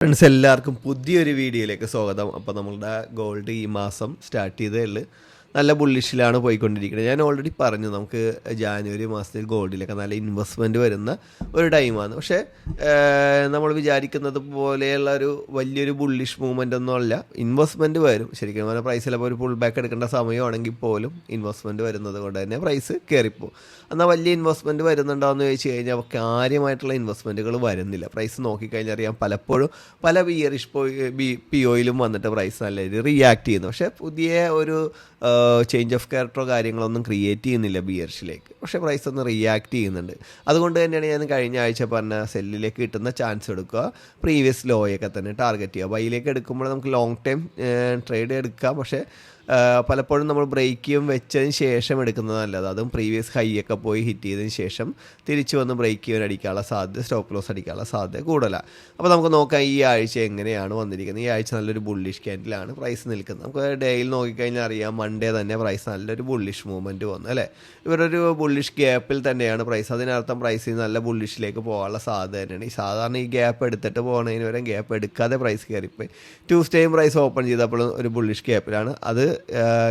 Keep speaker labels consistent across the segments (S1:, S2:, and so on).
S1: Friends എല്ലാവർക്കും പുതിയൊരു വീഡിയോയിലേക്ക് സ്വാഗതം. അപ്പോൾ നമ്മളുടെ ഗോൾഡ് ഈ മാസം സ്റ്റാർട്ട് ചെയ്തേ ഉള്ളൂ. നല്ല ബുള്ളിഷിലാണ് പോയിക്കൊണ്ടിരിക്കുന്നത്. ഞാൻ ഓൾറെഡി പറഞ്ഞു നമുക്ക് ജാനുവരി മാസത്തിൽ ഗോൾഡിലൊക്കെ നല്ല ഇൻവെസ്റ്റ്മെൻറ്റ് വരുന്ന ഒരു ടൈമാണ്. പക്ഷേ നമ്മൾ വിചാരിക്കുന്നത് പോലെയുള്ള ഒരു വലിയൊരു ബുള്ളിഷ് മൂവ്മെൻ്റ് ഒന്നും അല്ല. ഇൻവെസ്റ്റ്മെൻറ്റ് വരും. ശരിക്കും പറഞ്ഞാൽ പ്രൈസിലപ്പോൾ ഒരു പുൾ ബാക്ക് എടുക്കേണ്ട സമയമാണെങ്കിൽ പോലും ഇൻവെസ്റ്റ്മെൻറ്റ് വരുന്നത് കൊണ്ട് തന്നെ പ്രൈസ് കയറിപ്പോവും. എന്നാൽ വലിയ ഇൻവെസ്റ്റ്മെൻറ്റ് വരുന്നുണ്ടോയെന്ന് ചോദിച്ചു കഴിഞ്ഞാൽ കാര്യമായിട്ടുള്ള ഇൻവെസ്റ്റ്മെൻറ്റുകൾ വരുന്നില്ല. പ്രൈസ് നോക്കിക്കഴിഞ്ഞാൽ അറിയാം, പലപ്പോഴും പല ബിയറിഷ് പി ഒയിലും വന്നിട്ട് പ്രൈസ് നല്ല രീതിയിൽ റിയാക്ട് ചെയ്യുന്നു. പക്ഷേ പുതിയ ഒരു ചേഞ്ച് ഓഫ് ക്യാരക്ടറോ കാര്യങ്ങളൊന്നും ക്രിയേറ്റ് ചെയ്യുന്നില്ല ബിയർഷിലേക്ക്. പക്ഷേ പ്രൈസ് ഒന്ന് റിയാക്ട് ചെയ്യുന്നുണ്ട്. അതുകൊണ്ട് തന്നെയാണ് ഞാൻ കഴിഞ്ഞ ആഴ്ച പറഞ്ഞ സെല്ലിലേക്ക് കിട്ടുന്ന ചാൻസ് എടുക്കുക, പ്രീവിയസ് ലോയൊക്കെ തന്നെ ടാർഗറ്റ് ചെയ്യുക. ബൈയിലേക്ക് എടുക്കുമ്പോൾ നമുക്ക് ലോങ് ടൈം ട്രേഡ് എടുക്കാം. പക്ഷേ പലപ്പോഴും നമ്മൾ ബ്രേക്കും വെച്ചതിന് ശേഷം എടുക്കുന്നത് നല്ലത്. അതും പ്രീവിയസ് ഹൈ ഒക്കെ പോയി ഹിറ്റ് ചെയ്തതിന് ശേഷം തിരിച്ച് വന്ന് ബ്രേക്ക് ചെയ്യാൻ അടിക്കാനുള്ള സാധ്യത, സ്റ്റോപ്പ് ലോസ് അടിക്കാനുള്ള സാധ്യത കൂടുതലാണ്. അപ്പോൾ നമുക്ക് നോക്കാം ഈ ആഴ്ച എങ്ങനെയാണ് വന്നിരിക്കുന്നത്. ഈ ആഴ്ച നല്ലൊരു ബുള്ളിഷ് ക്യാൻഡിലാണ് പ്രൈസ് നിൽക്കുന്നത്. നമുക്ക് ഡേയിൽ നോക്കിക്കഴിഞ്ഞാൽ അറിയാം, മൺഡേ തന്നെ പ്രൈസ് നല്ലൊരു ബുള്ളിഷ് മൂവ്മെൻറ്റ് വന്നു അല്ലേ. ഇവരൊരു ബുള്ളിഷ് ഗ്യാപ്പിൽ തന്നെയാണ് പ്രൈസ്. അതിനർത്ഥം പ്രൈസ് നല്ല ബുള്ളിഷിലേക്ക് പോകാനുള്ള സാധ്യത തന്നെയാണ്. ഈ സാധാരണ ഈ ഗ്യാപ്പ് എടുത്തിട്ട് പോകുന്നതിന് വരെ ഗ്യാപ്പ് എടുക്കാതെ പ്രൈസ് കയറിപ്പോയി. ട്യൂസ്ഡേയും പ്രൈസ് ഓപ്പൺ ചെയ്തപ്പോൾ ഒരു ബുള്ളിഷ് ഗ്യാപ്പിലാണ്. അത്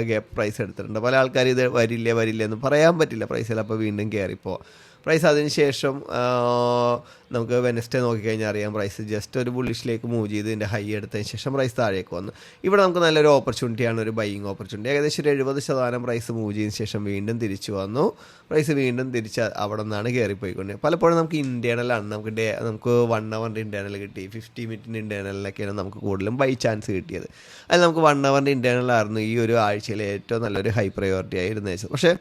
S1: ഗ്യാപ്പ് പ്രൈസ് എടുത്തിട്ടുണ്ട്. പല ആൾക്കാർ ഇത് വരില്ല എന്ന് പറയാൻ പറ്റില്ല. പ്രൈസിൽ അപ്പോൾ വീണ്ടും കയറിപ്പോൾ പ്രൈസ് അതിന് ശേഷം നമുക്ക് വെനസ്ഡേ നോക്കിക്കഴിഞ്ഞാൽ അറിയാം, പ്രൈസ് ജസ്റ്റ് ഒരു ബുള്ളിഷിലേക്ക് മൂവ് ചെയ്ത് ഇതിൻ്റെ ഹൈ എടുത്തതിന് ശേഷം പ്രൈസ് താഴേക്ക് വന്നു. ഇവിടെ നമുക്ക് നല്ലൊരു ഓപ്പർച്യൂണിറ്റിയാണ്, ഒരു ബൈയിങ് ഓപ്പർച്യൂണിറ്റി. ഏകദേശം 70% പ്രൈസ് മൂവ് ചെയ്തതിന് ശേഷം വീണ്ടും തിരിച്ചു വന്നു. പ്രൈസ് വീണ്ടും തിരിച്ച് അവിടെ നിന്നാണ് കയറിപ്പോയിക്കൊണ്ട്. പലപ്പോഴും നമുക്ക് ഇൻറ്റേർണലാണ്, നമുക്ക് 1 അവറിൻ്റെ ഇൻറ്റേർണൽ കിട്ടി, 50 മിനിറ്റിൻ്റെ ഇൻറ്റേർണലിനൊക്കെയാണ് നമുക്ക് കൂടുതലും ബൈ ചാൻസ് കിട്ടിയത്. അതിൽ നമുക്ക് 1 അവറിൻ്റെ ഇൻറ്റേർണലായിരുന്നു ഈ ഒരു ആഴ്ചയിലെ ഏറ്റവും നല്ലൊരു ഹൈ പ്രയോറിറ്റി ആയിരുന്നു. പക്ഷേ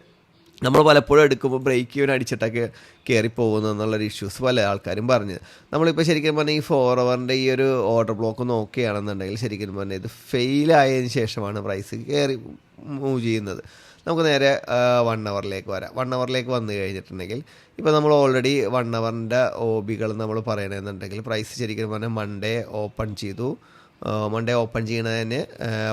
S1: നമ്മൾ പലപ്പോഴും എടുക്കുമ്പോൾ ബ്രേക്ക് ഈവൻ അടിച്ചിട്ടൊക്കെ കയറിപ്പോകുന്നു എന്നുള്ളൊരു ഇഷ്യൂസ് പല ആൾക്കാരും പറഞ്ഞത്. നമ്മളിപ്പോൾ ശരിക്കും പറഞ്ഞാൽ ഈ 4 അവറിൻ്റെ ഈ ഒരു ഓർഡർ ബ്ലോക്ക് നോക്കുകയാണെന്നുണ്ടെങ്കിൽ ശരിക്കും പറഞ്ഞാൽ ഇത് ഫെയിലായതിന് ശേഷമാണ് പ്രൈസ് കയറി മൂവ് ചെയ്യുന്നത്. നമുക്ക് നേരെ 1 അവറിലേക്ക് വരാം. 1 അവറിലേക്ക് വന്നു കഴിഞ്ഞിട്ടുണ്ടെങ്കിൽ ഇപ്പോൾ നമ്മൾ ഓൾറെഡി 1 അവറിൻ്റെ OBകൾ നമ്മൾ പറയണമെന്നുണ്ടെങ്കിൽ പ്രൈസ് ശരിക്കും പറഞ്ഞാൽ മൺഡേ ഓപ്പൺ ചെയ്തു. മൺഡേ ഓപ്പൺ ചെയ്യണതിന്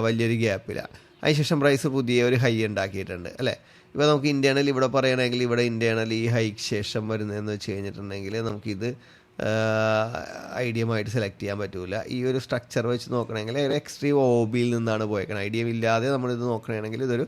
S1: വലിയൊരു ഗ്യാപ്പിലാണ്. അതിനുശേഷം പ്രൈസ് പുതിയ ഒരു ഹൈ ഉണ്ടാക്കിയിട്ടുണ്ട് അല്ലേ. ഇപ്പോൾ നമുക്ക് ഇൻറ്റേർണൽ ഇവിടെ പറയുകയാണെങ്കിൽ ഇവിടെ ഇൻറ്റേർണൽ ഈ ഹൈക്ക് ശേഷം വരുന്നതെന്ന് വെച്ച് കഴിഞ്ഞിട്ടുണ്ടെങ്കിൽ നമുക്കിത് ഐഡിയമായിട്ട് സെലക്ട് ചെയ്യാൻ പറ്റില്ല. ഈ ഒരു സ്ട്രക്ചർ വെച്ച് നോക്കണമെങ്കിൽ ഒരു എക്സ്ട്രീം OBയിൽ നിന്നാണ് പോയേക്കണം. ഐഡിയം ഇല്ലാതെ നമ്മളിത് നോക്കണമെങ്കിൽ ഇതൊരു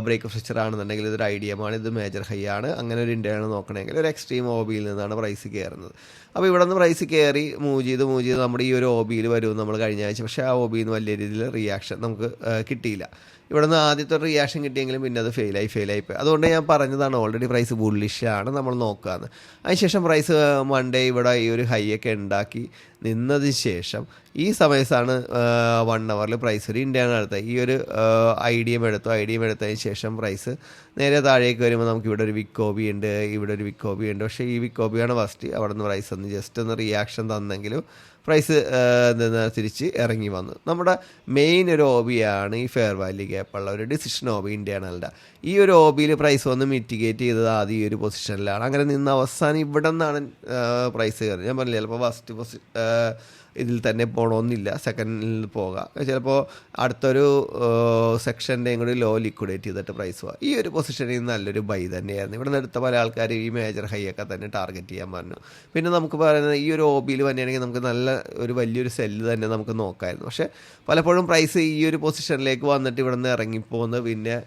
S1: ബ്രേക്ക് ഓഫ് സ്ട്രക്ചർ ആണെന്നുണ്ടെങ്കിൽ ഇതൊരു ഐഡിയമാണ്, ഇത് മേജർ ഹൈ ആണ്. അങ്ങനെ ഒരു ഇൻറ്റേർണൽ നോക്കണമെങ്കിൽ ഒരു എക്സ്ട്രീം OBയിൽ നിന്നാണ് പ്രൈസ് കയറുന്നത്. അപ്പോൾ ഇവിടെ നിന്ന് പ്രൈസ് കയറി മൂവ് ചെയ്ത് നമ്മുടെ ഈ ഒരു OBയിൽ വരുമെന്ന് നമ്മൾ കഴിഞ്ഞ ആഴ്ച. പക്ഷേ ആ OBയിൽ നിന്ന് വലിയ രീതിയിൽ റിയാക്ഷൻ നമുക്ക് കിട്ടിയില്ല. ഇവിടെ നിന്ന് ആദ്യത്തെ ഒരു റിയാക്ഷൻ കിട്ടിയെങ്കിലും പിന്നെ അത് ഫെയിലായിപ്പോയി. അതുകൊണ്ട് ഞാൻ പറഞ്ഞതാണ് ഓൾറെഡി പ്രൈസ് ബുള്ളിഷാണ് നമ്മൾ നോക്കുകയെന്ന്. അതിനുശേഷം പ്രൈസ് മൺഡേ ഇവിടെ ഈ ഒരു ഹൈ ഒക്കെ ഉണ്ടാക്കി നിന്നതിന് ശേഷം ഈ സമയത്താണ് 1 അവറിൽ പ്രൈസ് ഒരു ഇൻറ്റേർണൽ എടുത്തത്. ഈ ഒരു ഐഡിയം എടുത്തതിന് ശേഷം പ്രൈസ് നേരെ താഴേക്ക് വരുമ്പോൾ നമുക്ക് ഇവിടെ ഒരു വിക്ക് OB ഉണ്ട്, ഇവിടെ ഒരു വിക്ക് OB ഉണ്ട്. പക്ഷേ ഈ വിക്ക് OBയാണ് ഫസ്റ്റ്. അവിടെ നിന്ന് പ്രൈസ് ഒന്ന് ജസ്റ്റ് ഒന്ന് റിയാക്ഷൻ തന്നെങ്കിലും പ്രൈസ് തിരിച്ച് ഇറങ്ങി വന്നു. നമ്മുടെ മെയിൻ ഒരു OBയാണ് ഈ ഫെയർ വാല്യൂ ഗ്യാപ്പുള്ള ഒരു ഡിസിഷൻ OB ഇൻറ്റേർണലിൻ്റെ. ഈ ഒരു OBയിൽ പ്രൈസ് വന്ന് മിറ്റിഗേറ്റ് ചെയ്തത് ആദ്യം ഈ ഒരു പൊസിഷനിലാണ്. അങ്ങനെ നിന്ന് അവസാനം ഇവിടെ നിന്നാണ് പ്രൈസ് കയറുന്നത്. ഞാൻ പറഞ്ഞില്ല, ചിലപ്പോൾ ഫസ്റ്റ് ഇതിൽ തന്നെ പോകണമെന്നില്ല, സെക്കൻഡിൽ പോകാം. ചിലപ്പോൾ അടുത്തൊരു സെക്ഷൻ്റെയും കൂടി ലോ ലിക്വിഡേറ്റ് ചെയ്തിട്ട് പ്രൈസ് പോകാം. ഈ ഒരു പൊസിഷനിൽ നല്ലൊരു ബൈ തന്നെയായിരുന്നു. ഇവിടെ നിന്ന് എടുത്ത പല ആൾക്കാർ ഈ മേജർ ഹൈ ഒക്കെ തന്നെ ടാർഗറ്റ് ചെയ്യാൻ പറഞ്ഞു. പിന്നെ നമുക്ക് പറയുന്നത് ഈ ഒരു OBയിൽ തന്നെയാണെങ്കിൽ നമുക്ക് നല്ല ഒരു വലിയൊരു സെല്ല് തന്നെ നമുക്ക് നോക്കാമായിരുന്നു. പക്ഷേ പലപ്പോഴും പ്രൈസ് ഈ ഒരു പൊസിഷനിലേക്ക് വന്നിട്ട് ഇവിടെ നിന്ന് ഇറങ്ങിപ്പോകുന്നത് പിന്നെ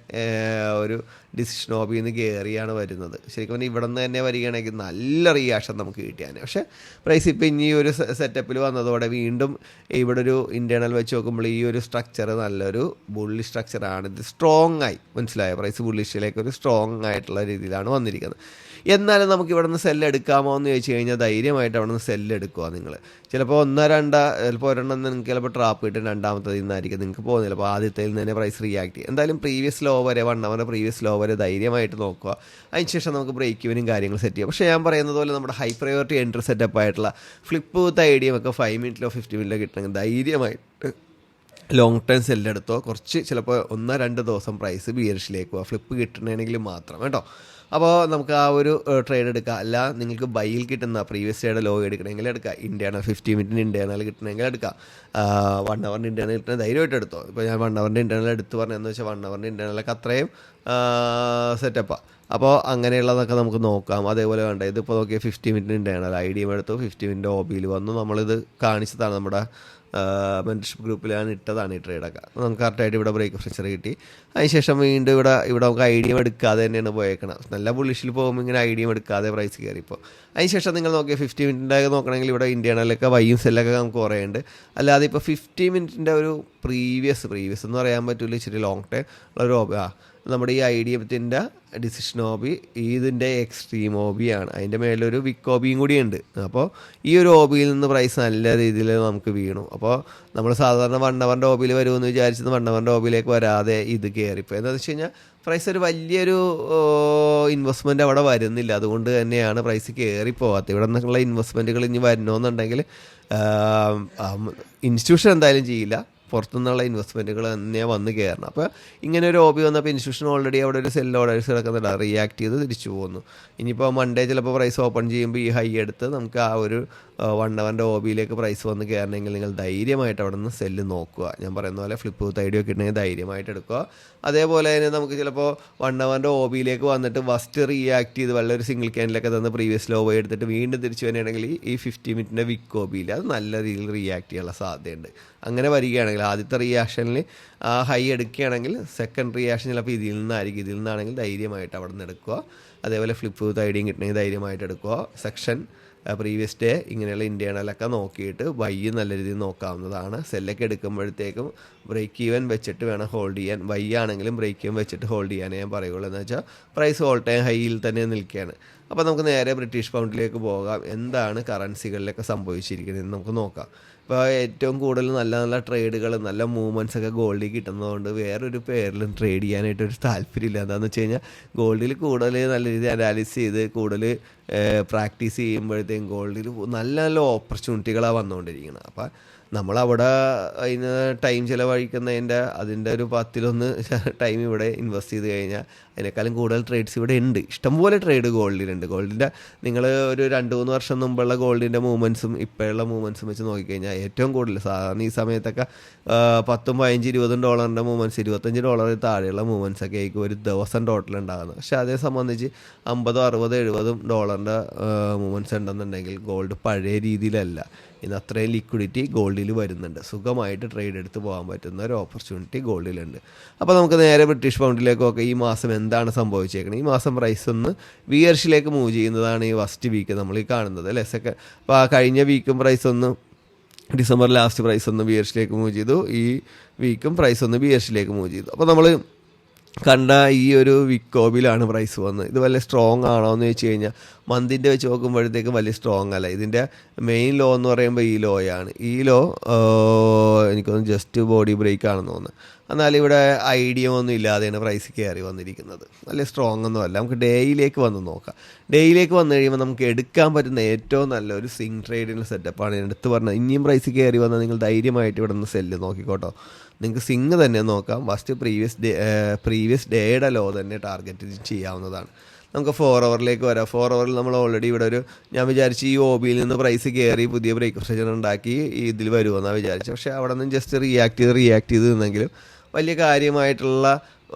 S1: ഒരു ഡിസിഷൻ OBയിൽ നിന്ന് കയറിയാണ് വരുന്നത്. ശരിക്കും പറഞ്ഞാൽ ഇവിടെ നിന്ന് തന്നെ വരികയാണെങ്കിൽ നല്ല റിയാക്ഷൻ നമുക്ക് കിട്ടിയാണ്. പക്ഷേ പ്രൈസ് ഇപ്പോൾ ഇനി ഒരു സെറ്റപ്പിൽ വന്നതോടെ വീണ്ടും ഇവിടെ ഒരു ഇൻറ്റേർണൽ വെച്ച് നോക്കുമ്പോൾ ഈ ഒരു സ്ട്രക്ചർ നല്ലൊരു ബുള്ളിഷ് സ്ട്രക്ചറാണ്. ഇത് സ്ട്രോങ് ആയി, മനസ്സിലായോ? പ്രൈസ് ബുള്ളിഷിലേക്ക് ഒരു സ്ട്രോങ് ആയിട്ടുള്ള രീതിയിലാണ് വന്നിരിക്കുന്നത്. എന്നാലും നമുക്ക് ഇവിടെ നിന്ന് സെല്ല് എടുക്കാമോ എന്ന് ചോദിച്ചു കഴിഞ്ഞാൽ ധൈര്യമായിട്ട് അവിടെ നിന്ന് സെല്ല് എടുക്കുക. നിങ്ങൾ ചിലപ്പോൾ 1-2 ചിലപ്പോൾ ഒരെണ്ണം നിങ്ങൾക്ക് ചിലപ്പോൾ ട്രാപ്പ് കിട്ടും, രണ്ടാമത്തതിൽ നിന്നായിരിക്കും നിങ്ങൾക്ക് പോകുന്നില്ല. അപ്പോൾ ആദ്യത്തിൽ നിന്ന് തന്നെ പ്രൈസ് റിയാക്ട് ചെയ്യും. എന്തായാലും പ്രീവിയസ് ലോ വരെ 1 അവറിൻ്റെ പ്രീവിയസ് ലോ വരെ ധൈര്യമായിട്ട് നോക്കുക. അതിനുശേഷം നമുക്ക് ബ്രേക്ക് ഇവനും കാര്യങ്ങൾ സെറ്റ് ചെയ്യാം. പക്ഷേ ഞാൻ പറയുന്നത് പോലെ നമ്മുടെ ഹൈ പ്രയോറിറ്റി എൻട്രി സെറ്റപ്പ് ആയിട്ടുള്ള ഫ്ലിപ്പ് വിത്ത് ഐഡിയം ഒക്കെ 5 മിനിറ്റിലോ 50 മിനിറ്റിലോ കിട്ടണമെങ്കിൽ ധൈര്യമായിട്ട് ലോങ് ടേം സെല്ലെടുത്തോ. കുറച്ച് ചിലപ്പോൾ 1-2 ദിവസം പ്രൈസ് ബിയറിഷിലേക്ക് പോകാം, ഫ്ലിപ്പ് കിട്ടണമെങ്കിൽ മാത്രം കേട്ടോ. അപ്പോൾ നമുക്ക് ആ ഒരു ട്രേഡ് എടുക്കാം. അല്ല നിങ്ങൾക്ക് ബൈയിൽ കിട്ടുന്ന പ്രീവിയസ് ഡേയുടെ ലോ എടുക്കണമെങ്കിൽ എടുക്കാം. ഇന്റേണൽ 50 മിനിറ്റിന് ഇന്റേണൽ കിട്ടണമെങ്കിൽ എടുക്കാം. 1 അവറിൻ്റെ ഇന്റേണൽ കിട്ടുന്ന ധൈര്യമായിട്ട് എടുത്തോ. ഇപ്പോൾ ഞാൻ 1 അവറിൻ്റെ ഇന്റേണൽ എടുത്ത് പറഞ്ഞതെന്ന് വെച്ചാൽ 1 അവറിൻ്റെ ഇന്റേണലൊക്കെ അത്രയും സെറ്റപ്പാണ്. അപ്പോൾ അങ്ങനെയുള്ളതൊക്കെ നമുക്ക് നോക്കാം. അതേപോലെ വേണ്ട ഇതിപ്പോൾ നോക്കിയാൽ 50 മിനിറ്റിന് ഇന്റേണൽ IDM എടുത്തു, 50 മിനിറ്റ് OBയിൽ വന്നു. നമ്മളിത് കാണിച്ചതാണ്, നമ്മുടെ മെൻറ്റർഷിപ്പ് ഗ്രൂപ്പിലാണ് ഇട്ടതാണ് ഈ ട്രേഡൊക്കെ. നമുക്ക് കറക്റ്റായിട്ട് ഇവിടെ ബ്രേക്ക് ഫ്രക്ചർ കിട്ടി. അതിനുശേഷം വീണ്ടും ഇവിടെ നമുക്ക് IDM എടുക്കാതെ തന്നെയാണ് പോയേക്കണം. നല്ല ബുള്ളിഷിൽ പോകുമ്പോൾ ഇങ്ങനെ IDM എടുക്കാതെ പ്രൈസ് കയറിപ്പോൾ. അതിനുശേഷം നിങ്ങൾ നോക്കിയാൽ 50 മിനിറ്റിൻ്റെ നോക്കണമെങ്കിൽ ഇവിടെ ഇന്ത്യണലൊക്കെ വൈയും സെല്ലൊക്കെ നമുക്ക് കുറേയുണ്ട്. അല്ലാതെ ഇപ്പോൾ 50 മിനിറ്റിൻ്റെ ഒരു പ്രീവിയസ് എന്ന് പറയാൻ പറ്റില്ല, ഇച്ചിരി ലോങ് ടൈം ഉള്ളൊരു നമ്മുടെ ഈ IDMത്തിൻ്റെ ഡിസിഷൻ OB ഇതിൻ്റെ എക്സ്ട്രീം OB ആണ്. അതിൻ്റെ മേലൊരു വിക്ക് OBയും കൂടിയുണ്ട്. അപ്പോൾ ഈ ഒരു OBയിൽ നിന്ന് പ്രൈസ് നല്ല രീതിയിൽ നമുക്ക് വീണു. അപ്പോൾ നമ്മൾ സാധാരണ 1 അവറിൻ്റെ OBയിൽ വരുമെന്ന് വിചാരിച്ചത് 1 അവറിൻ്റെ OBയിലേക്ക് വരാതെ ഇത് കയറിപ്പോൾ. എന്താണെന്ന് വെച്ച് കഴിഞ്ഞാൽ പ്രൈസ് ഒരു വലിയൊരു ഇൻവെസ്റ്റ്മെൻറ്റ് അവിടെ വരുന്നില്ല. അതുകൊണ്ട് തന്നെയാണ് പ്രൈസ് കയറിപ്പോകാത്തത്. ഇവിടെ നിന്നുള്ള ഇൻവെസ്റ്റ്മെൻറ്റുകൾ ഇനി വരണമെന്നുണ്ടെങ്കിൽ ഇൻസ്റ്റിറ്റ്യൂഷൻ എന്തായാലും ചെയ്യില്ല, പുറത്തുനിന്നുള്ള ഇൻവെസ്റ്റ്മെൻറ്റുകൾ തന്നെ വന്ന് കയറണം. അപ്പോൾ ഇങ്ങനെ ഒരു OB വന്നപ്പോൾ ഇൻസ്റ്റിറ്റ്യൂഷൻ ഓൾറെഡി അവിടെ ഒരു സെൽ ഓർഡേഴ്സ് കിടക്കുന്നുണ്ട്, റിയാക്ട് ചെയ്ത് തിരിച്ചു പോകുന്നു. ഇനിയിപ്പോൾ മൺഡേ ചിലപ്പോൾ പ്രൈസ് ഓപ്പൺ ചെയ്യുമ്പോൾ ഈ ഹൈ എടുത്ത് നമുക്ക് ആ ഒരു 1 അവറിൻ്റെ OBയിലേക്ക് പ്രൈസ് വന്ന് കയറണമെങ്കിൽ നിങ്ങൾ ധൈര്യമായിട്ട് അവിടെ നിന്ന് സെല്ല് നോക്കുക. ഞാൻ പറയുന്ന പോലെ ഫ്ലിപ്പ് വിത്ത് IDM ഒക്കെ ഉണ്ടെങ്കിൽ ധൈര്യമായിട്ട് എടുക്കുക. അതേപോലെ തന്നെ നമുക്ക് ചിലപ്പോൾ 1 അവറിൻ്റെ OBയിലേക്ക് വന്നിട്ട് ഫസ്റ്റ് റിയാക്ട് ചെയ്ത് വളരെ സിംഗിൾ ക്യാൻഡിലൊക്കെ തന്ന് പ്രീവിയസ് ലോ എടുത്തിട്ട് വീണ്ടും തിരിച്ചു വരികയാണെങ്കിൽ ഈ 50 മിനിറ്റിൻ്റെ വിക്ക് OBയിൽ അത് നല്ല രീതിയിൽ റിയാക്ട് ചെയ്യാനുള്ള സാധ്യതയുണ്ട്. അങ്ങനെ വരികയാണെങ്കിൽ ആദ്യത്തെ റിയാക്ഷനിൽ ആ ഹൈ എടുക്കുകയാണെങ്കിൽ സെക്കൻഡ് റിയാക്ഷൻ ചിലപ്പോൾ ഇതിൽ നിന്നാണെങ്കിൽ ധൈര്യമായിട്ട് അവിടെ നിന്ന് എടുക്കുക. അതേപോലെ ഫ്ലിപ്പ് വിത്ത് IDM കിട്ടണമെങ്കിൽ ധൈര്യമായിട്ട് എടുക്കുക. സെക്ഷൻ പ്രീവിയസ് ഡേ ഇങ്ങനെയുള്ള ഇന്റേണലൊക്കെ നോക്കിയിട്ട് ബൈ നല്ല രീതിയിൽ നോക്കാവുന്നതാണ്. സെല്ലൊക്കെ എടുക്കുമ്പോഴത്തേക്കും ബ്രേക്ക് ഈവൻ വെച്ചിട്ട് വേണം ഹോൾഡ് ചെയ്യാൻ. ബൈ ആണെങ്കിലും ബ്രേക്ക് ഈവൻ വെച്ചിട്ട് ഹോൾഡ് ചെയ്യാനേ ഞാൻ പറയുള്ളൂ. എന്ന് വെച്ചാൽ പ്രൈസ് ഓൾ ടൈം ഹൈയിൽ തന്നെ നിൽക്കുകയാണ്. അപ്പോൾ നമുക്ക് നേരെ ബ്രിട്ടീഷ് പൗണ്ടിലേക്ക് പോകാം. എന്താണ് കറൻസികളിലൊക്കെ സംഭവിച്ചിരിക്കുന്നത് നമുക്ക് നോക്കാം. ഇപ്പോൾ ഏറ്റവും കൂടുതൽ നല്ല നല്ല ട്രേഡുകൾ, നല്ല മൂവ്മെൻറ്റ്സ് ഒക്കെ ഗോൾഡിൽ കിട്ടുന്നതുകൊണ്ട് വേറൊരു പേരിലും ട്രേഡ് ചെയ്യാനായിട്ടൊരു താല്പര്യമില്ല. എന്താണെന്ന് വെച്ച് കഴിഞ്ഞാൽ ഗോൾഡിൽ കൂടുതൽ നല്ല രീതിയിൽ അനാലിസിസ് ചെയ്ത് കൂടുതൽ പ്രാക്ടീസ് ചെയ്യുമ്പോഴത്തേക്കും ഗോൾഡിൽ നല്ല നല്ല ഓപ്പർച്യൂണിറ്റികളാണ് വന്നുകൊണ്ടിരിക്കുന്നത്. അപ്പോൾ നമ്മളവിടെ അതിന് ടൈം അതിൻ്റെ ഒരു 10-1 ടൈം ഇവിടെ ഇൻവെസ്റ്റ് ചെയ്ത് കഴിഞ്ഞാൽ അതിനേക്കാളും കൂടുതൽ ട്രേഡ്സ് ഇവിടെ ഉണ്ട്. ഇഷ്ടംപോലെ ട്രേഡ് ഗോൾഡിലുണ്ട്. ഗോൾഡിൻ്റെ നിങ്ങൾ ഒരു 2-3 വർഷം മുമ്പുള്ള ഗോൾഡിൻ്റെ മൂവ്മെൻറ്റ്സും ഇപ്പോഴുള്ള മൂവ്മെൻറ്റ്സും വെച്ച് നോക്കിക്കഴിഞ്ഞാൽ ഏറ്റവും കൂടുതൽ സാധാരണ ഈ സമയത്തൊക്കെ $10-15-20 മൂവ്മെൻറ്റ്സ്, $25 താഴെയുള്ള മൂവ്മെൻറ്റ്സ് ഒക്കെ ആയിരിക്കും ഒരു ദിവസം ടോട്ടൽ ഉണ്ടാകുന്നത്. പക്ഷേ അതേ സംബന്ധിച്ച് $50-60-70 മൂവ്മെൻറ്റ്സ് ഉണ്ടെന്നുണ്ടെങ്കിൽ ഗോൾഡ് പഴയ രീതിയിലല്ല. ഇന്ന് അത്രയും ലിക്വിഡിറ്റി ഗോൾഡിൽ വരുന്നുണ്ട്. സുഖമായിട്ട് ട്രേഡ് എടുത്ത് പോകാൻ പറ്റുന്ന ഒരു ഓപ്പർച്യൂണിറ്റി ഗോൾഡിലുണ്ട്. അപ്പോൾ നമുക്ക് നേരെ ബ്രിട്ടീഷ് പൗണ്ടിലേക്കൊക്കെ ഈ മാസം എന്താണ് സംഭവിച്ചേക്കുന്നത്. ഈ മാസം പ്രൈസ് ഒന്ന് വിയർഷിലേക്ക് മൂവ് ചെയ്യുന്നതാണ് ഈ ഫസ്റ്റ് വീക്ക് നമ്മൾ ഈ കാണുന്നത് അല്ലേ. അപ്പോൾ ആ കഴിഞ്ഞ വീക്കും പ്രൈസ് ഒന്ന് ഡിസംബർ ലാസ്റ്റ് പ്രൈസ് ഒന്ന് വിയർഷിലേക്ക് മൂവ് ചെയ്തു. ഈ വീക്കും പ്രൈസ് ഒന്ന് വിയർഷിലേക്ക് മൂവ് ചെയ്തു. അപ്പോൾ നമ്മൾ കണ്ട ഈ ഒരു വിക്കോബിലാണ് പ്രൈസ് വന്നത്. ഇത് വലിയ സ്ട്രോങ് ആണോ എന്ന് ചോദിച്ചു കഴിഞ്ഞാൽ മന്തിൻ്റെ വെച്ച് നോക്കുമ്പോഴത്തേക്കും വലിയ സ്ട്രോങ് അല്ല. ഇതിൻ്റെ മെയിൻ ലോ എന്ന് പറയുമ്പോൾ ഈ ലോയാണ്. ഈ ലോ എനിക്കൊന്ന് ജസ്റ്റ് ബോഡി ബ്രേക്ക് ആണെന്ന് തോന്നുന്നു. എന്നാൽ ഇവിടെ IDM ഒന്നും ഇല്ലാതെയാണ് പ്രൈസ് കയറി വന്നിരിക്കുന്നത്. വലിയ സ്ട്രോങ് ഒന്നും അല്ല. നമുക്ക് ഡേയിലേക്ക് വന്ന് നോക്കാം. ഡേയിലേക്ക് വന്നു കഴിയുമ്പോൾ നമുക്ക് എടുക്കാൻ പറ്റുന്ന ഏറ്റവും നല്ലൊരു സ്വിംഗ് ട്രേഡിൻ്റെ സെറ്റപ്പാണ് ഞാൻ എടുത്ത് പറഞ്ഞത്. ഇനിയും പ്രൈസ് കയറി വന്നാൽ നിങ്ങൾ ധൈര്യമായിട്ട് ഇവിടെ നിന്ന് സെല്ല് നോക്കിക്കോട്ടോ. നിങ്ങൾക്ക് സ്വിംഗ് തന്നെ നോക്കാം. ഫസ്റ്റ് പ്രീവിയസ് ഡേയുടെ ലോ തന്നെ ടാർഗറ്റ് ചെയ്യാവുന്നതാണ്. നമുക്ക് 4 അവറിലേക്ക് വരാം. 4 അവറിൽ നമ്മൾ ഓൾറെഡി ഇവിടെ ഞാൻ വിചാരിച്ച് ഈ OBയിൽ നിന്ന് പ്രൈസ് കയറി പുതിയ ബ്രേക്ക് പ്രൊസീജർ ഉണ്ടാക്കി ഇതിൽ വരുമെന്നാണ് വിചാരിച്ചത്. പക്ഷേ അവിടെ നിന്ന് ജസ്റ്റ് റിയാക്ട് ചെയ്ത് നിന്നെങ്കിലും വലിയ കാര്യമായിട്ടുള്ള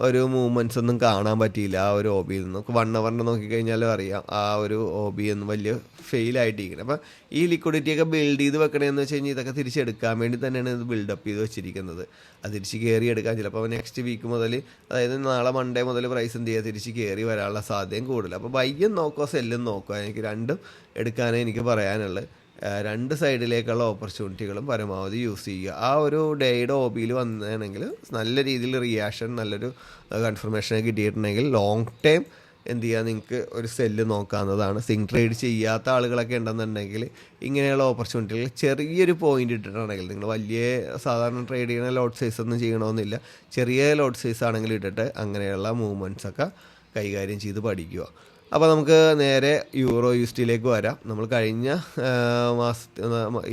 S1: ഒരു മൂവ്മെൻറ്റ്സ് ഒന്നും കാണാൻ പറ്റിയില്ല ആ ഒരു OBയിൽ നിന്ന്. 1 അവറിൻ്റെ നോക്കിക്കഴിഞ്ഞാലും അറിയാം ആ ഒരു OB ഒന്നും വലിയ ഫെയിലായിട്ടിരിക്കുന്നത്. അപ്പോൾ ഈ ലിക്വിഡിറ്റിയൊക്കെ ബിൽഡ് ചെയ്ത് വെക്കണമെന്ന് വെച്ച് കഴിഞ്ഞാൽ ഇതൊക്കെ തിരിച്ചെടുക്കാൻ വേണ്ടി തന്നെയാണ് ഇത് ബിൽഡപ്പ് ചെയ്ത് വെച്ചിരിക്കുന്നത്. അത് തിരിച്ച് കയറി എടുക്കാൻ ചിലപ്പോൾ നെക്സ്റ്റ് വീക്ക് മുതൽ, അതായത് നാളെ മൺഡേ മുതൽ പ്രൈസ് എന്ത് ചെയ്യുക തിരിച്ച് കയറി വരാനുള്ള സാധ്യതയും കൂടുതൽ. അപ്പോൾ ബൈയും നോക്കുക സെല്ലും നോക്കുക. എനിക്ക് രണ്ടും എടുക്കാനേ എനിക്ക് പറയാനുള്ളത്. രണ്ട് സൈഡിലേക്കുള്ള ഓപ്പർച്യൂണിറ്റികളും പരമാവധി യൂസ് ചെയ്യുക. ആ ഒരു ഡേയുടെ OBയിൽ വന്നതാണെങ്കിൽ നല്ല രീതിയിൽ റിയാക്ഷൻ, നല്ലൊരു കൺഫർമേഷൻ കിട്ടിയിട്ടുണ്ടെങ്കിൽ ലോങ് ടൈം എന്ത് ചെയ്യുക, നിങ്ങൾക്ക് ഒരു സെല്ല് നോക്കാവുന്നതാണ്. സ്വിംഗ് ട്രേഡ് ചെയ്യാത്ത ആളുകളൊക്കെ ഉണ്ടെന്നുണ്ടെങ്കിൽ ഇങ്ങനെയുള്ള ഓപ്പർച്യൂണിറ്റികൾ ചെറിയൊരു പോയിന്റ് ഇട്ടിട്ടാണെങ്കിൽ, നിങ്ങൾ വലിയ സാധാരണ ട്രേഡ് ചെയ്യുന്ന ലോട്ട് സൈസ് ഒന്നും ചെയ്യണമെന്നില്ല, ചെറിയ ലോട്ട് സൈസ് ആണെങ്കിൽ ഇട്ടിട്ട് അങ്ങനെയുള്ള മൂവ്മെൻറ്റ്സൊക്കെ കൈകാര്യം ചെയ്ത് പഠിക്കുക. അപ്പോൾ നമുക്ക് നേരെ യൂറോ USDയിലേക്ക് വരാം. നമ്മൾ കഴിഞ്ഞ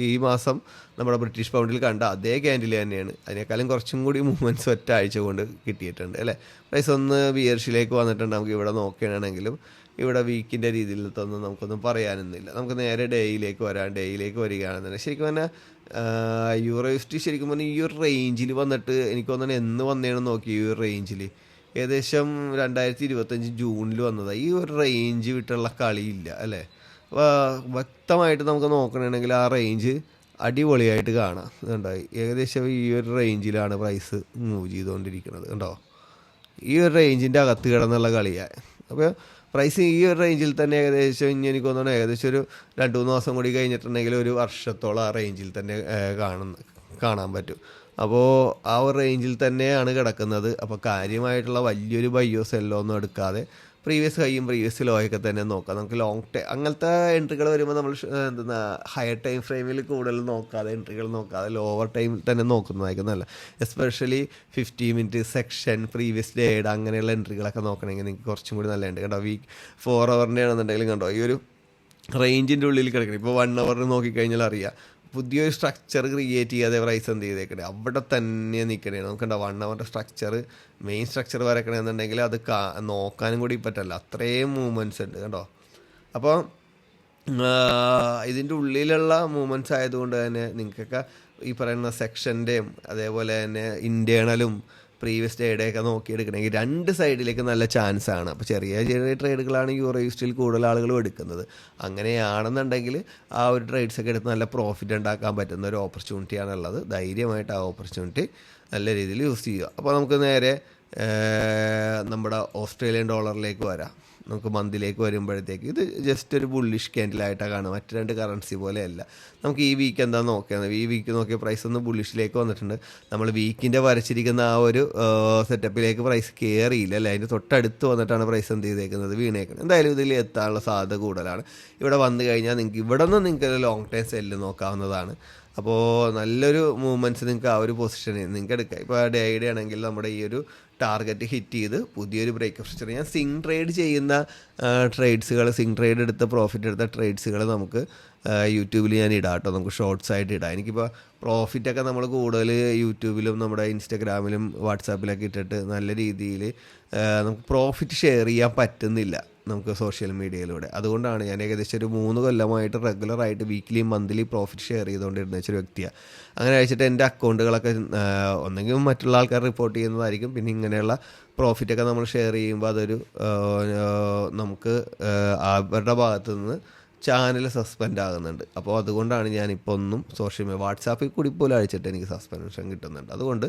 S1: ഈ മാസം നമ്മുടെ ബ്രിട്ടീഷ് പൗണ്ടിൽ കണ്ട അതേ ക്യാൻഡിൽ തന്നെയാണ്. അതിനേക്കാളും കുറച്ചും കൂടി മൂവ്മെൻറ്റ്സ് ഒറ്റ ആഴ്ച കൊണ്ട് കിട്ടിയിട്ടുണ്ട് അല്ലേ. പ്രൈസ് ഒന്ന് ബിയർഷിലേക്ക് വന്നിട്ടുണ്ട്. നമുക്ക് ഇവിടെ നോക്കുകയാണെങ്കിലും ഇവിടെ വീക്കിൻ്റെ രീതിയിലത്തൊന്നും നമുക്കൊന്നും പറയാനൊന്നുമില്ല. നമുക്ക് നേരെ ഡേയിലേക്ക് വരാം. ഡേയിലേക്ക് വരികയാണെന്നുണ്ടെങ്കിൽ ശരിക്കും പറഞ്ഞാൽ യൂറോ USD ശരിക്കും പറഞ്ഞാൽ ഈ ഒരു റേഞ്ചിൽ വന്നിട്ട് എനിക്ക് തോന്നുന്നു എന്ന് വന്നേണെന്ന് നോക്കി. ഈ ഒരു റേഞ്ചിൽ ഏകദേശം 2025 ജൂണിൽ വന്നതാണ്. ഈ ഒരു റേഞ്ച് വിട്ടുള്ള കളിയില്ല അല്ലേ. അപ്പോൾ വ്യക്തമായിട്ട് നമുക്ക് നോക്കണമെങ്കിൽ ആ റേഞ്ച് അടിപൊളിയായിട്ട് കാണാം. ഇതുണ്ടായി ഏകദേശം ഈ ഒരു റേഞ്ചിലാണ് പ്രൈസ് മൂവ് ചെയ്തുകൊണ്ടിരിക്കുന്നത്. കണ്ടോ, ഈ ഒരു റേഞ്ചിൻ്റെ അകത്ത് കിടന്നുള്ള കളിയാണ്. അപ്പോൾ പ്രൈസ് ഈ ഒരു റേഞ്ചിൽ തന്നെ ഏകദേശം ഇനി എനിക്ക് തോന്നുന്നു ഏകദേശം ഒരു 2-3 മാസം കൂടി കഴിഞ്ഞിട്ടുണ്ടെങ്കിൽ ഒരു വർഷത്തോളം ആ റേഞ്ചിൽ തന്നെ കാണാൻ പറ്റും. അപ്പോൾ ആ ഒരു റേഞ്ചിൽ തന്നെയാണ് കിടക്കുന്നത്. അപ്പോൾ കാര്യമായിട്ടുള്ള വലിയൊരു ബയ്യോ സെല്ലോ ഒന്നും എടുക്കാതെ പ്രീവിയസ് ഹൈയും പ്രീവിയസ് ലോയൊക്കെ തന്നെ നോക്കാം. നമുക്ക് ലോങ് ടൈം അങ്ങനത്തെ എൻട്രികൾ വരുമ്പോൾ നമ്മൾ ഹയർ ടൈം ഫ്രെയിമിൽ കൂടുതൽ നോക്കാതെ എൻട്രികൾ നോക്കാതെ ലോവർ ടൈമിൽ തന്നെ നോക്കുന്നതായിരിക്കും നല്ല. എസ്പെഷ്യലി 50 മിനിറ്റ് സെക്ഷൻ പ്രീവിയസ് ഡേയുടെ അങ്ങനെയുള്ള എൻട്രികളൊക്കെ നോക്കണമെങ്കിൽ നിങ്ങൾക്ക് കുറച്ചും കൂടി നല്ല ഉണ്ട്. കണ്ടോ, വീക്ക് 4 ഹവറിൻ്റെ ആണെന്നുണ്ടെങ്കിലും കണ്ടോ ഈ ഒരു റേഞ്ചിൻ്റെ ഉള്ളിൽ കിടക്കണം. ഇപ്പോൾ 1 ഹവർ നോക്കിക്കഴിഞ്ഞാൽ അറിയാം പുതിയൊരു സ്ട്രക്ചർ ക്രിയേറ്റ് ചെയ്യാതെ പ്രൈസ് എന്ത് ചെയ്തേക്കണേ അവിടെ തന്നെ നിൽക്കണേ. നമുക്കുണ്ടോ 1 ഹവറിൻ്റെ സ്ട്രക്ചർ മെയിൻ സ്ട്രക്ചർ വരക്കണമെന്നുണ്ടെങ്കിൽ അത് നോക്കാനും കൂടി പറ്റില്ല, അത്രയും മൂവ്മെൻറ്റ്സ് ഉണ്ട് കണ്ടോ. അപ്പോൾ ഇതിൻ്റെ ഉള്ളിലുള്ള മൂവ്മെൻറ്റ്സ് ആയതുകൊണ്ട് തന്നെ നിങ്ങൾക്കൊക്കെ ഈ പറയുന്ന സെക്ഷൻ്റെയും അതേപോലെ തന്നെ ഇൻറ്റേണലും പ്രീവിയസ് ഡേയുടെയൊക്കെ നോക്കിയെടുക്കണമെങ്കിൽ 2 സൈഡിലേക്ക് നല്ല ചാൻസാണ്. അപ്പോൾ ചെറിയ ചെറിയ ട്രേഡുകളാണ് യൂറോ USDയിൽ കൂടുതൽ ആളുകളും എടുക്കുന്നത്. അങ്ങനെയാണെന്നുണ്ടെങ്കിൽ ആ ഒരു ട്രേഡ്സൊക്കെ എടുത്ത് നല്ല പ്രോഫിറ്റ് ഉണ്ടാക്കാൻ പറ്റുന്ന ഒരു ഓപ്പർച്യൂണിറ്റിയാണുള്ളത്. ധൈര്യമായിട്ട് ആ ഓപ്പർച്യൂണിറ്റി നല്ല രീതിയിൽ യൂസ് ചെയ്യുക. അപ്പോൾ നമുക്ക് നേരെ നമ്മുടെ ഓസ്ട്രേലിയൻ ഡോളറിലേക്ക് വരാം. നമുക്ക് മന്തിലേക്ക് വരുമ്പോഴത്തേക്ക് ഇത് ജസ്റ്റ് ഒരു ബുള്ളിഷ് ക്യാൻഡിലായിട്ടാണ് കാണുക, മറ്റ് 2 കറൻസി പോലെയല്ല. നമുക്ക് ഈ വീക്ക് എന്താ നോക്കിയത്, ഈ വീക്ക് നോക്കിയ പ്രൈസ് ഒന്ന് ബുള്ളിഷിലേക്ക് വന്നിട്ടുണ്ട്. നമ്മൾ വീക്കിൻ്റെ വരച്ചിരിക്കുന്ന ആ ഒരു സെറ്റപ്പിലേക്ക് പ്രൈസ് കയറിയില്ല അല്ലേ, അതിൻ്റെ തൊട്ടടുത്ത് വന്നിട്ടാണ് പ്രൈസ് എന്ത് ചെയ്തേക്കുന്നത്, വീണേക്കുന്നത്. എന്തായാലും ഇതിൽ എത്താനുള്ള സാധ്യത കൂടുതലാണ്. ഇവിടെ വന്നു കഴിഞ്ഞാൽ നിങ്ങൾക്ക് ഇവിടെ നിന്ന് നിങ്ങൾക്ക് ലോങ് ടൈം സെല്ല് നോക്കാവുന്നതാണ്. അപ്പോൾ നല്ലൊരു മൂവ്മെൻറ്റ്സ് നിങ്ങൾക്ക് ആ ഒരു പൊസിഷനിൽ നിങ്ങൾക്ക് എടുക്കാം. ഇപ്പോൾ ഡേയുടെ ആണെങ്കിൽ നമ്മുടെ ഈ ഒരു ടാർഗറ്റ് ഹിറ്റ് ചെയ്ത് പുതിയൊരു ബ്രേക്ക് സ്ട്രക്ചർ ഞാൻ സിങ് ട്രേഡ് ചെയ്യുന്ന ട്രേഡ്സുകൾ, സിങ് ട്രേഡ് എടുത്ത് പ്രോഫിറ്റ് എടുത്ത ട്രേഡ്സുകൾ നമുക്ക് യൂട്യൂബിൽ ഞാൻ ഇടാം കേട്ടോ. നമുക്ക് ഷോർട്സ് ആയിട്ട് ഇടാം. എനിക്കിപ്പോൾ പ്രോഫിറ്റൊക്കെ നമ്മൾ കൂടുതൽ യൂട്യൂബിലും നമ്മുടെ ഇൻസ്റ്റഗ്രാമിലും വാട്സാപ്പിലൊക്കെ ഇട്ടിട്ട് നല്ല രീതിയിൽ നമുക്ക് പ്രോഫിറ്റ് ഷെയർ ചെയ്യാൻ പറ്റുന്നില്ല നമുക്ക് സോഷ്യൽ മീഡിയയിലൂടെ. അതുകൊണ്ടാണ് ഞാൻ ഏകദേശം ഒരു 3 കൊല്ലമായിട്ട് റെഗുലറായിട്ട് വീക്ക്ലി മന്ത്ലി പ്രോഫിറ്റ് ഷെയർ ചെയ്തുകൊണ്ടിരുന്ന ഒരു വ്യക്തിയാണ്. അങ്ങനെ കഴിച്ചിട്ട് എൻ്റെ അക്കൗണ്ടുകളൊക്കെ ഒന്നെങ്കിലും മറ്റുള്ള ആൾക്കാർ റിപ്പോർട്ട് ചെയ്യുന്നതായിരിക്കും. പിന്നെ ഇങ്ങനെയുള്ള പ്രോഫിറ്റൊക്കെ നമ്മൾ ഷെയർ ചെയ്യുമ്പോൾ അതൊരു നമുക്ക് അവരുടെ ഭാഗത്തു നിന്ന് ചാനൽ സസ്പെൻഡ് ആകുന്നുണ്ട്. അപ്പോൾ അതുകൊണ്ടാണ് ഞാനിപ്പോൾ ഒന്നും സോഷ്യൽ മീഡിയ വാട്സാപ്പിൽ കൂടി പോലും അയച്ചിട്ട് എനിക്ക് സസ്പെൻഷൻ കിട്ടുന്നുണ്ട്, അതുകൊണ്ട്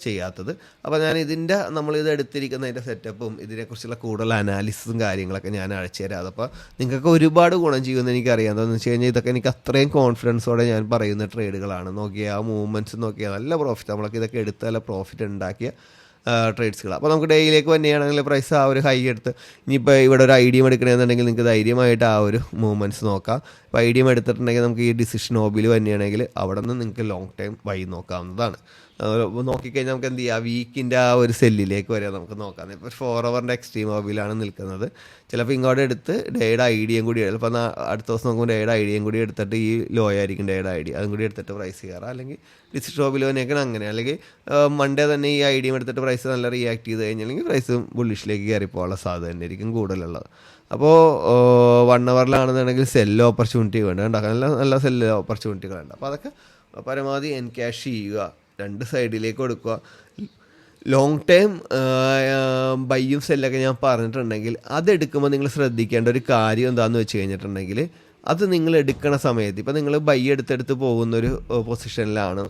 S1: ചെയ്യാത്തത്. അപ്പോൾ ഞാൻ നമ്മളിത് എടുത്തിരിക്കുന്നതിൻ്റെ സെറ്റപ്പും ഇതിനെക്കുറിച്ചുള്ള കൂടുതൽ അനാലിസിസും കാര്യങ്ങളൊക്കെ ഞാൻ അയച്ചു തരാം. അപ്പോൾ നിങ്ങൾക്ക് ഒരുപാട് ഗുണം ചെയ്യുമെന്ന് എനിക്കറിയാം. എന്താണെന്ന് വെച്ച് കഴിഞ്ഞാൽ ഇതൊക്കെ എനിക്ക് അത്രയും കോൺഫിഡൻസോടെ ഞാൻ പറയുന്ന ട്രേഡുകളാണ്. നോക്കിയാൽ ആ മൂവ്മെൻറ്റ്സ് നോക്കിയാൽ നല്ല പ്രോഫിറ്റ്, നമ്മളൊക്കെ ഇതൊക്കെ എടുത്ത് നല്ല പ്രോഫിറ്റ് ഉണ്ടാക്കിയ ട്രേഡ്സുകൾ. അപ്പോൾ നമുക്ക് ഡെയിലേക്ക് തന്നെയാണെങ്കിൽ പ്രൈസ് ആ ഒരു ഹൈ എടുത്ത് ഇനിയിപ്പോൾ ഇവിടെ ഒരു ഐഡിയം എടുക്കണമെന്നുണ്ടെങ്കിൽ നിങ്ങൾക്ക് ധൈര്യമായിട്ട് ആ ഒരു മൂവ്മെൻറ്റ്സ് നോക്കാം. ഇപ്പോൾ ഐഡിയം എടുത്തിട്ടുണ്ടെങ്കിൽ നമുക്ക് ഈ ഡിസിഷൻ ഓബിൽ തന്നെയാണെങ്കിൽ അവിടെ നിന്ന് നിങ്ങൾക്ക് ലോങ് ടൈം വൈ നോക്കാവുന്നതാണ്. നോക്കിക്കഴിഞ്ഞാൽ നമുക്ക് എന്ത് ചെയ്യാം, വീക്കിൻ്റെ ആ ഒരു സെല്ലിലേക്ക് വരെ നമുക്ക് നോക്കാം. ഇപ്പോൾ 4 ഹവറിൻ്റെ എക്സ്ട്രീം ഓബിലാണ് നിൽക്കുന്നത്. ചിലപ്പോൾ ഇങ്ങോട്ട് എടുത്ത് ഡേയുടെ ഐഡിയയും കൂടി ചിലപ്പോൾ അടുത്ത ദിവസം നോക്കുമ്പോൾ ഡേയുടെ ഐഡിയയും കൂടി എടുത്തിട്ട് ഈ ലോ ആയിരിക്കും ഡേയുടെ ഐഡിയ, അതും കൂടി എടുത്തിട്ട് പ്രൈസ് കയറാം. അല്ലെങ്കിൽ ഡിസിഷൻ ഓബിൽ തന്നെയൊക്കെ അങ്ങനെ, അല്ലെങ്കിൽ മൺഡേ തന്നെ ഈ ഐഡിയം എടുത്തിട്ട് പ്രൈസ് നല്ല റിയാക്ട് ചെയ്ത് കഴിഞ്ഞില്ലെങ്കിൽ പ്രൈസ് ബുള്ളിഷിലേക്ക് കയറിപ്പോകാനുള്ള സാധ്യത തന്നെ ആയിരിക്കും കൂടുതലുള്ളത്. അപ്പോൾ 1 ഹവറിലാണെന്നുണ്ടെങ്കിൽ സെല്ല് ഓപ്പർച്യൂണിറ്റി വേണ്ട, നല്ല നല്ല സെല്ല് ഓപ്പർച്യൂണിറ്റികളുണ്ട്. അപ്പോൾ അതൊക്കെ പരമാവധി എൻക്യാഷ് ചെയ്യുക, 2 സൈഡിലേക്ക് കൊടുക്കുക. ലോങ് ടൈം ബൈയും സെല്ലൊക്കെ ഞാൻ പറഞ്ഞിട്ടുണ്ടെങ്കിൽ അതെടുക്കുമ്പോൾ നിങ്ങൾ ശ്രദ്ധിക്കേണ്ട ഒരു കാര്യം എന്താണെന്ന് വെച്ച് കഴിഞ്ഞിട്ടുണ്ടെങ്കിൽ അത് നിങ്ങൾ എടുക്കണ സമയത്ത് ഇപ്പോൾ നിങ്ങൾ ബൈ എടുത്തെടുത്ത് പോകുന്നൊരു പൊസിഷനിലാണ്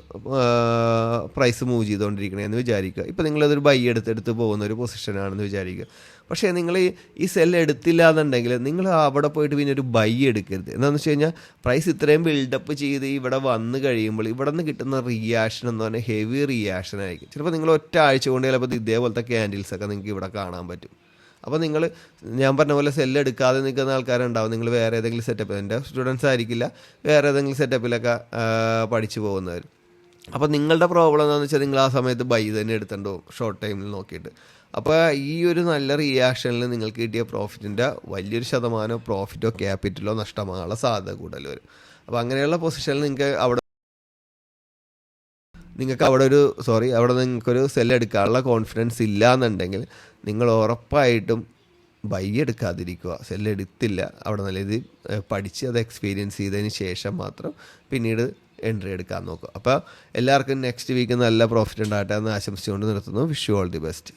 S1: പ്രൈസ് മൂവ് ചെയ്തുകൊണ്ടിരിക്കണമെന്ന് വിചാരിക്കുക. ഇപ്പോൾ നിങ്ങളതൊരു ബൈ എടുത്തെടുത്ത് പോകുന്നൊരു പൊസിഷനാണെന്ന് വിചാരിക്കുക. പക്ഷേ നിങ്ങൾ ഈ സെല്ല് എടുത്തില്ല എന്നുണ്ടെങ്കിൽ നിങ്ങൾ അവിടെ പോയിട്ട് പിന്നെ ഒരു ബൈ എടുക്കരുത്. എന്താണെന്ന് വെച്ച് കഴിഞ്ഞാൽ പ്രൈസ് ഇത്രയും ബിൽഡപ്പ് ചെയ്ത് ഇവിടെ വന്ന് കഴിയുമ്പോൾ ഇവിടെ നിന്ന് കിട്ടുന്ന റിയാക്ഷൻ എന്ന് പറഞ്ഞാൽ ഹെവി റിയാക്ഷൻ ആയിരിക്കും. ചിലപ്പോൾ നിങ്ങൾ ഒറ്റ ആഴ്ച കൊണ്ട് ചിലപ്പോൾ ഇതേപോലത്തെ ക്യാൻഡിൽസൊക്കെ നിങ്ങൾക്ക് ഇവിടെ കാണാൻ പറ്റും. അപ്പോൾ നിങ്ങൾ ഞാൻ പറഞ്ഞ പോലെ സെല്ല് എടുക്കാതെ നിൽക്കുന്ന ആൾക്കാരുണ്ടാവും. നിങ്ങൾ വേറെ ഏതെങ്കിലും സെറ്റപ്പ്, എൻ്റെ സ്റ്റുഡൻസ് ആയിരിക്കില്ല, വേറെ ഏതെങ്കിലും സെറ്റപ്പിലൊക്കെ പഠിച്ചു പോകുന്നവർ. അപ്പോൾ നിങ്ങളുടെ പ്രോബ്ലം എന്താണെന്ന് വെച്ചാൽ നിങ്ങൾ ആ സമയത്ത് ബൈ തന്നെ എടുത്തിട്ടുണ്ടാവും ഷോർട്ട് ടൈമിൽ നോക്കിയിട്ട്. അപ്പോൾ ഈ ഒരു നല്ല റിയാക്ഷനിൽ നിങ്ങൾക്ക് കിട്ടിയ പ്രോഫിറ്റിൻ്റെ വലിയൊരു ശതമാനം പ്രോഫിറ്റോ ക്യാപിറ്റലോ നഷ്ടമാകാനുള്ള സാധ്യത കൂടുതൽ വരും. അപ്പോൾ അങ്ങനെയുള്ള പൊസിഷനിൽ അവിടെ നിങ്ങൾക്കൊരു സെൽ എടുക്കാനുള്ള കോൺഫിഡൻസ് ഇല്ല എന്നുണ്ടെങ്കിൽ നിങ്ങൾ ഉറപ്പായിട്ടും ബൈ എടുക്കാതിരിക്കുക. സെൽ എടുത്തില്ല, അവിടെ നല്ല ഇത് പഠിച്ച് അത് എക്സ്പീരിയൻസ് ചെയ്തതിന് ശേഷം മാത്രം പിന്നീട് എൻട്രി എടുക്കാൻ നോക്കുക. അപ്പോൾ എല്ലാവർക്കും നെക്സ്റ്റ് വീക്ക് നല്ല പ്രോഫിറ്റ് ഉണ്ടാകട്ടെ എന്ന് ആശംസിച്ചുകൊണ്ട് നിർത്തുന്നു. Wish you all the best.